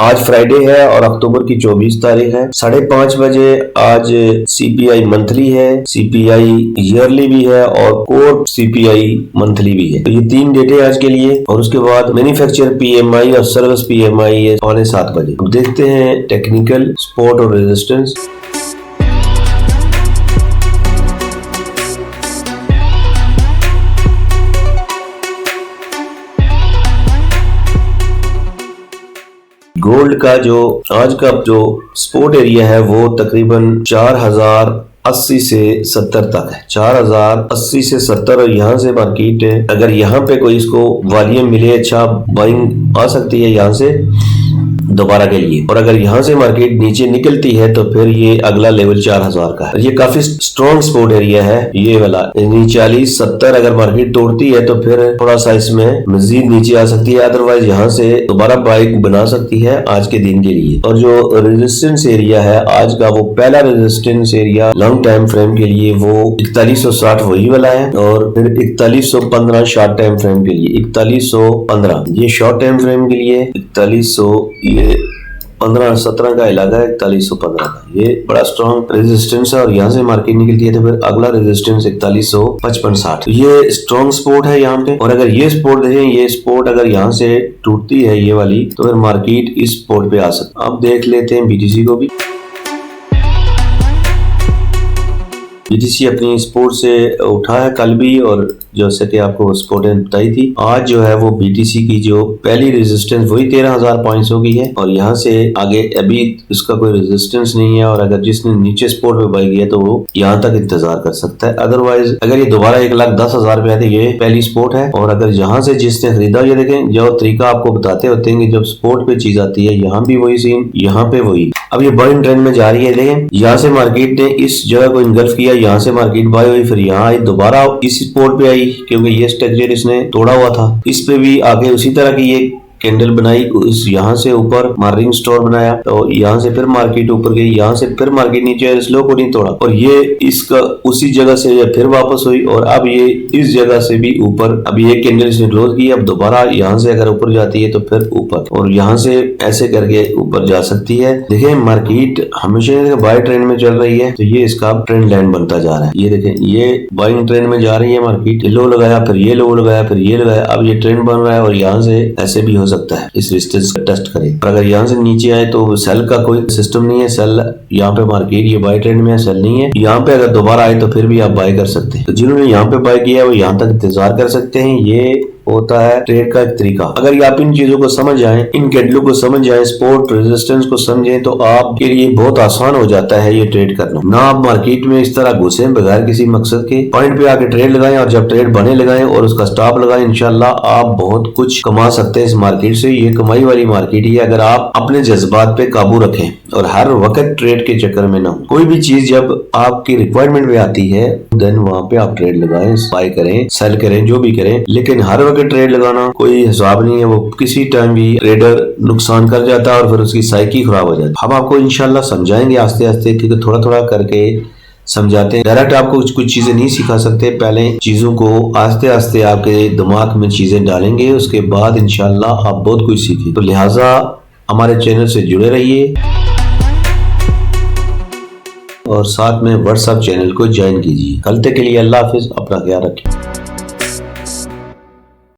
आज फ्राइडे है और अक्टूबर की 24 तारीख है। 5:30 बजे आज सीपीआई मंथली है, सीपीआई ईयरली भी है और कोर सीपीआई मंथली भी है। तो ये 3 डेटे आज के लिए। और उसके बाद मैन्युफैक्चर पीएमआई और सर्विस पीएमआई है 7:15 बजे। अब देखते हैं टेक्निकल, सपोर्ट और रेजिस्टेंस। गोल्ड का जो आज का जो सपोर्ट एरिया है वो तकरीबन 4080 से 70 तक है। 4080 से 70 और यहाँ से मार्केट है। अगर यहाँ पे कोई इसको वॉल्यूम मिले, अच्छा बाइंग आ सकती है यहाँ से दोबारा के लिए। और अगर यहाँ से मार्केट नीचे निकलती है तो फिर ये अगला लेवल 4000 का है। ये काफी स्ट्रॉन्ग सपोर्ट एरिया है ये वाला। 40-70 अगर मार्केट तोड़ती है तो फिर थोड़ा सा इसमें मजीद नीचे आ सकती है, अदरवाइज यहाँ से दोबारा बाइक बना सकती है आज के दिन के लिए। और जो रेजिस्टेंस एरिया है आज का, वो पहला resistance area long time frame के लिए वो 4160 वही वाला है। और फिर 4115 शॉर्ट टाइम फ्रेम के लिए 4115 ये शॉर्ट टाइम फ्रेम के लिए, 4100 ये 15-17 का इलाका है, 4115 का ये बड़ा स्ट्रॉन्ग रेजिस्टेंस है। और यहाँ से मार्केट निकलती है तो फिर अगला रेजिस्टेंस 4155-60 ये स्ट्रॉन्ग सपोर्ट है यहाँ पे। और अगर ये सपोर्ट देखें, ये सपोर्ट अगर यहाँ से टूटती है ये वाली, तो फिर मार्केट इस सपोर्ट पे आ सकती है। अब देख लेते हैं बीटीसी को भी। बीटीसी अपनी सपोर्ट से उठा है कल भी, और जैसे कि आपको सपोर्ट बताई थी, आज जो है वो बीटीसी की जो पहली रेजिस्टेंस वही 13000 पॉइंट्स की है। और यहाँ से आगे अभी इसका कोई रेजिस्टेंस नहीं है। और अगर जिसने नीचे सपोर्ट पे बाई किया तो वो यहाँ तक इंतजार कर सकता है। अदरवाइज अगर ये दोबारा 1,10,000 पे आए तो ये पहली सपोर्ट है। और अगर यहाँ से जिसने खरीदा, ये देखें जो तरीका आपको बताते होते हैं कि जब सपोर्ट पे चीज आती है, यहाँ भी वही सीन, यहाँ पे वही। अब ये बाइंग ट्रेंड में जा रही है। देखें यहाँ से मार्केट ने इस जगह को इनगल्फ किया, यहाँ से मार्केट बाय हुई, फिर यहाँ आई, दोबारा इस सपोर्ट पे आई क्योंकि ये स्ट्रक्चर इसने तोड़ा हुआ था। इस पे भी आगे उसी तरह की ये कैंडल बनाई, इस यहाँ से ऊपर मार्जिन स्टोर बनाया, तो यहाँ से फिर मार्केट ऊपर गई, यहाँ से फिर मार्केट नीचे आया, स्लो को नहीं तोड़ा। और ये इसका उसी जगह से ये फिर वापस हुई और अब ये इस जगह से भी ऊपर। अब ये कैंडल इसने क्लोज की, अब दोबारा यहाँ से अगर ऊपर जाती है तो फिर ऊपर, और यहाँ से ऐसे करके ऊपर जा सकती है। देखिये मार्केट हमेशा बाय ट्रेंड में चल रही है, तो ये इसका ट्रेंड लाइन बनता जा रहा है। ये देखें ये बाइंग ट्रेंड में जा रही है मार्केट, लो लगाया, फिर ये लो लगाया, फिर ये लगाया, अब ये ट्रेंड बन रहा है। और यहाँ से ऐसे भी हो सकता है, इस रेजिस्टेंस का टेस्ट करें। और अगर यहाँ से नीचे आए तो सेल का कोई सिस्टम नहीं है, सेल यहाँ पे मार्केट ये बाय ट्रेंड में है, सेल नहीं है। यहाँ पे अगर दोबारा आए तो फिर भी आप बाय कर सकते हैं। तो जिन्होंने यहाँ पे बाय किया है वो यहाँ तक इंतजार कर सकते हैं। ये होता है ट्रेड का एक तरीका। अगर ये आप इन चीजों को समझ जाएं, इन कैंडलों को समझ जाएं, सपोर्ट रेजिस्टेंस को समझें, तो आपके लिए बहुत आसान हो जाता है ये ट्रेड करना। ना आप मार्केट में इस तरह घुसे बगैर किसी मकसद के, पॉइंट पे आके ट्रेड लगाएं और जब ट्रेड बने लगाएं और उसका स्टॉप लगाएं, इंशाल्लाह आप बहुत कुछ कमा सकते हैं इस मार्केट से। ये कमाई वाली मार्केट ही है अगर आप अपने जज्बात पे काबू रखें और हर वक्त ट्रेड के चक्कर में ना हो। कोई भी चीज जब आपकी रिक्वायरमेंट में आती है देन वहां पे आप ट्रेड लगाएं, बाय करें, सेल करें, जो भी करें, लेकिन हर वक्त ट्रेड लगाना कोई हिसाब नहीं है। वो किसी टाइम भी ट्रेडर नुकसान कर जाता है और फिर उसकी साइकी खराब हो जाती है। हम आपको इंशाल्लाह समझाएंगे आस्ते आस्ते, क्योंकि थोड़ा थोड़ा करके समझाते हैं। डायरेक्ट आपको कुछ चीजें नहीं सिखा सकते, पहले चीजों को आस्ते आस्ते आपके दिमाग में चीजें डालेंगे, उसके बाद इंशाल्लाह आप बहुत कुछ सीखें। तो लिहाजा हमारे चैनल से जुड़े रहिए और साथ में व्हाट्सएप चैनल को ज्वाइन कीजिए। कल तक के लिए अल्लाह हाफिज, अपना ख्याल रखिए।